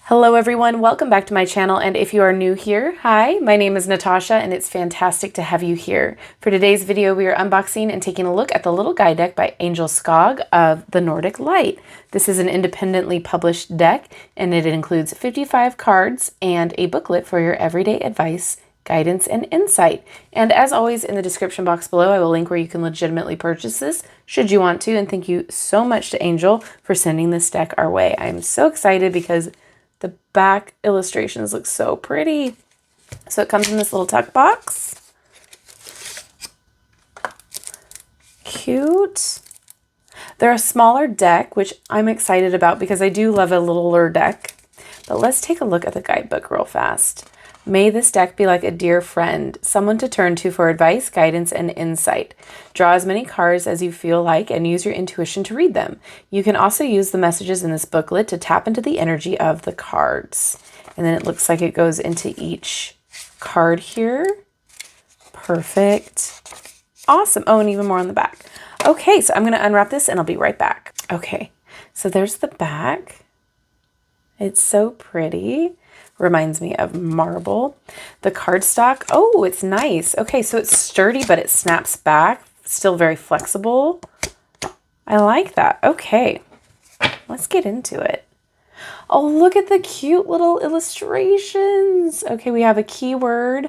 Hello everyone, welcome back to my channel, and if you are new here, hi, my name is Natasha and it's fantastic to have you here. For today's video we are unboxing and taking a look at the little guide deck by Angel Skog of the Nordic Light. This is an independently published deck and it includes 55 cards and a booklet for your everyday advice, guidance, and insight. And as always, in the description box below I will link where you can legitimately purchase this should you want to, and thank you so much to Angel for sending this deck our way. I am so excited because the back illustrations look so pretty. So it comes in this little tuck box. Cute. They're a smaller deck, which I'm excited about because I do love a littler deck. But let's take a look at the guidebook real fast. May this deck be like a dear friend, someone to turn to for advice, guidance, and insight. Draw as many cards as you feel like and use your intuition to read them. You can also use the messages in this booklet to tap into the energy of the cards. And then it looks like it goes into each card here. Perfect. Awesome. Oh, and even more on the back. Okay, so I'm going to unwrap this and I'll be right back. Okay, so there's the back. It's so pretty. Reminds me of marble. The cardstock, oh, it's nice. Okay, so it's sturdy, but it snaps back. Still very flexible. I like that. Okay, let's get into it. Oh, look at the cute little illustrations. Okay, we have a keyword.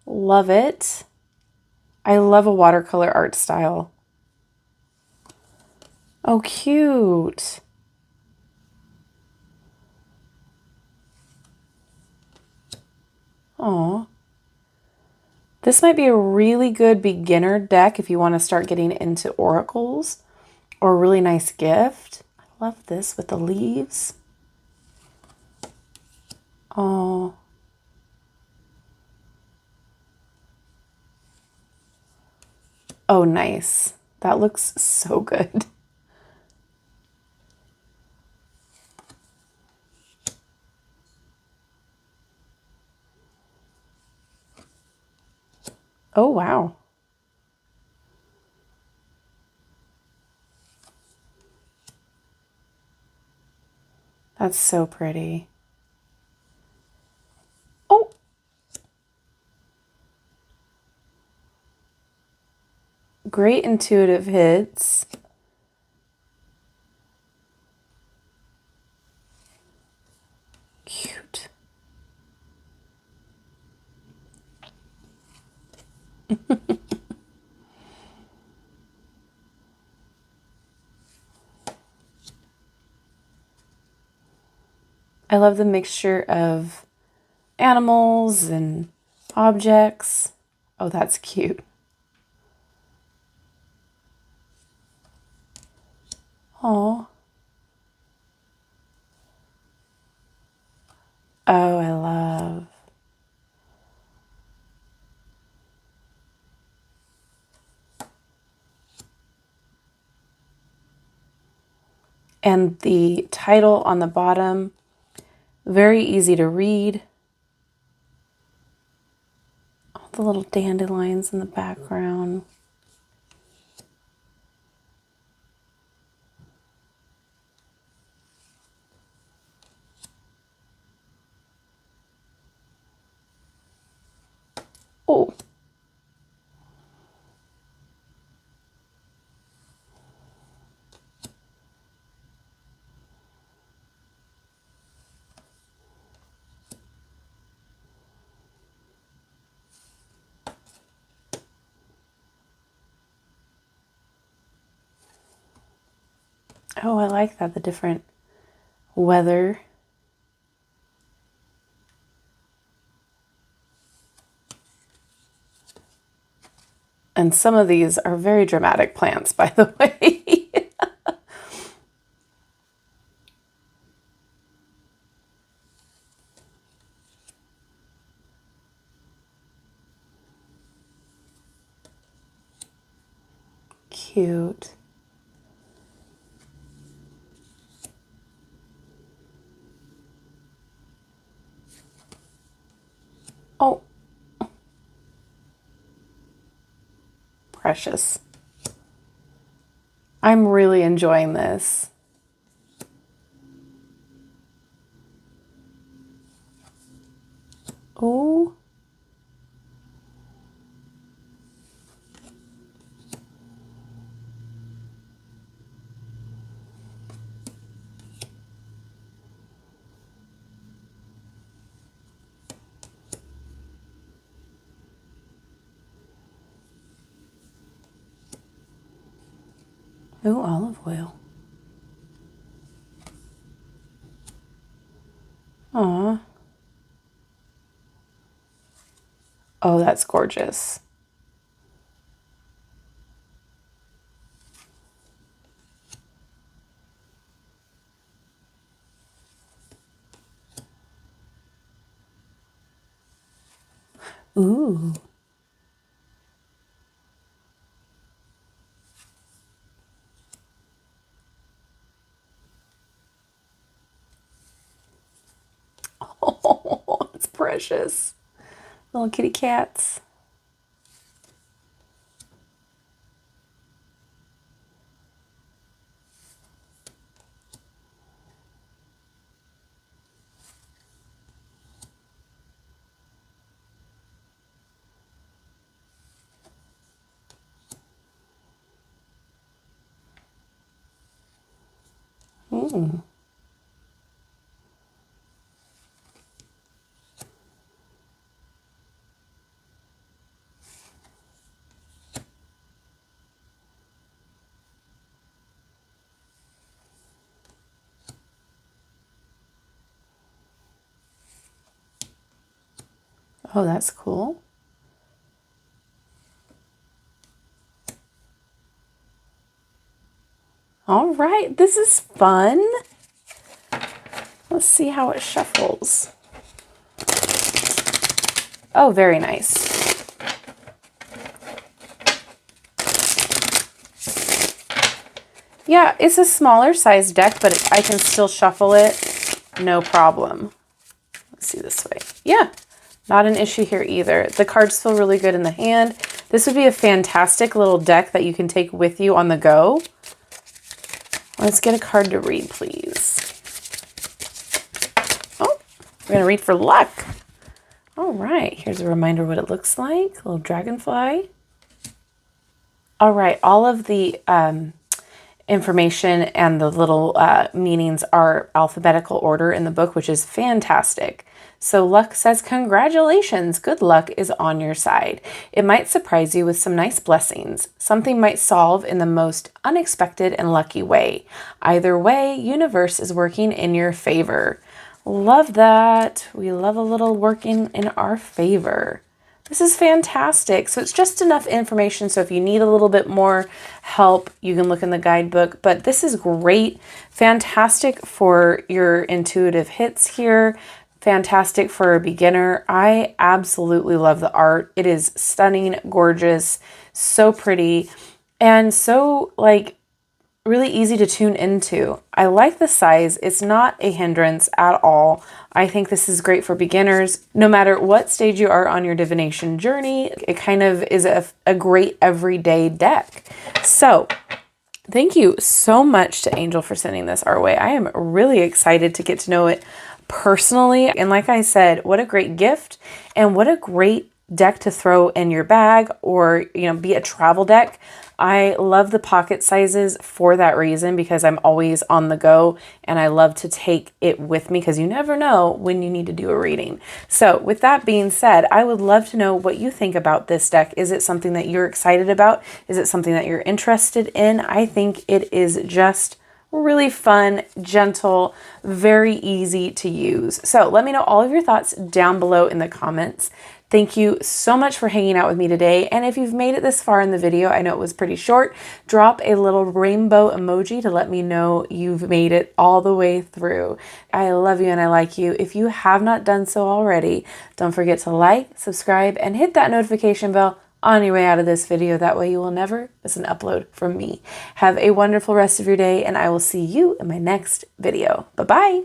Love it. I love a watercolor art style. Oh, cute. Oh, this might be a really good beginner deck if you want to start getting into oracles, or a really nice gift. I love this with the leaves. Oh. Oh, nice. That looks so good. Oh, wow. That's so pretty. Oh. Great intuitive hits. Cute. I love the mixture of animals and objects. Oh, that's cute. Oh. Oh, I love. And the title on the bottom, very easy to read. All the little dandelions in the background. Oh. Oh, I like that, the different weather. And some of these are very dramatic plants, by the way. Cute. Oh. Precious. I'm really enjoying this. Oh. Oh, olive oil. Aw. Oh, that's gorgeous. Ooh. Oh, it's precious. Little kitty cats. Mm. Oh, that's cool. All right, this is fun. Let's see how it shuffles. Oh, very nice. Yeah, it's a smaller size deck, but I can still shuffle it, no problem. Let's see this way. Yeah, not an issue here either. The cards feel really good in the hand. This would be a fantastic little deck that you can take with you on the go. Let's get a card to read, please. Oh, we're gonna read for luck. All right, here's a reminder what it looks like. A little dragonfly. All right, all of the information and the little meanings are alphabetical order in the book, which is fantastic. So luck says, congratulations, good luck is on your side. It might surprise you with some nice blessings. Something might solve in the most unexpected and lucky way. Either way, universe is working in your favor. Love that. We love a little working in our favor. This is fantastic. So it's just enough information. So if you need a little bit more help, you can look in the guidebook. But this is great. Fantastic for your intuitive hits here. Fantastic for a beginner. I absolutely love the art. It is stunning, gorgeous, so pretty, and so like really easy to tune into. I like the size. It's not a hindrance at all. I think this is great for beginners. No matter what stage you are on your divination journey, it kind of is a great everyday deck. So thank you so much to Angel for sending this our way. I am really excited to get to know it personally. And like I said, what a great gift and what a great deck to throw in your bag or, be a travel deck. I love the pocket sizes for that reason, because I'm always on the go and I love to take it with me because you never know when you need to do a reading. So with that being said, I would love to know what you think about this deck. Is it something that you're excited about? Is it something that you're interested in? I think it is just really fun, gentle, very easy to use. So let me know all of your thoughts down below in the comments. Thank you so much for hanging out with me today. And if you've made it this far in the video, I know it was pretty short, drop a little rainbow emoji to let me know you've made it all the way through. I love you and I like you. If you have not done so already, don't forget to like, subscribe, and hit that notification bell on your way out of this video. That way you will never miss an upload from me. Have a wonderful rest of your day, and I will see you in my next video. Bye-bye.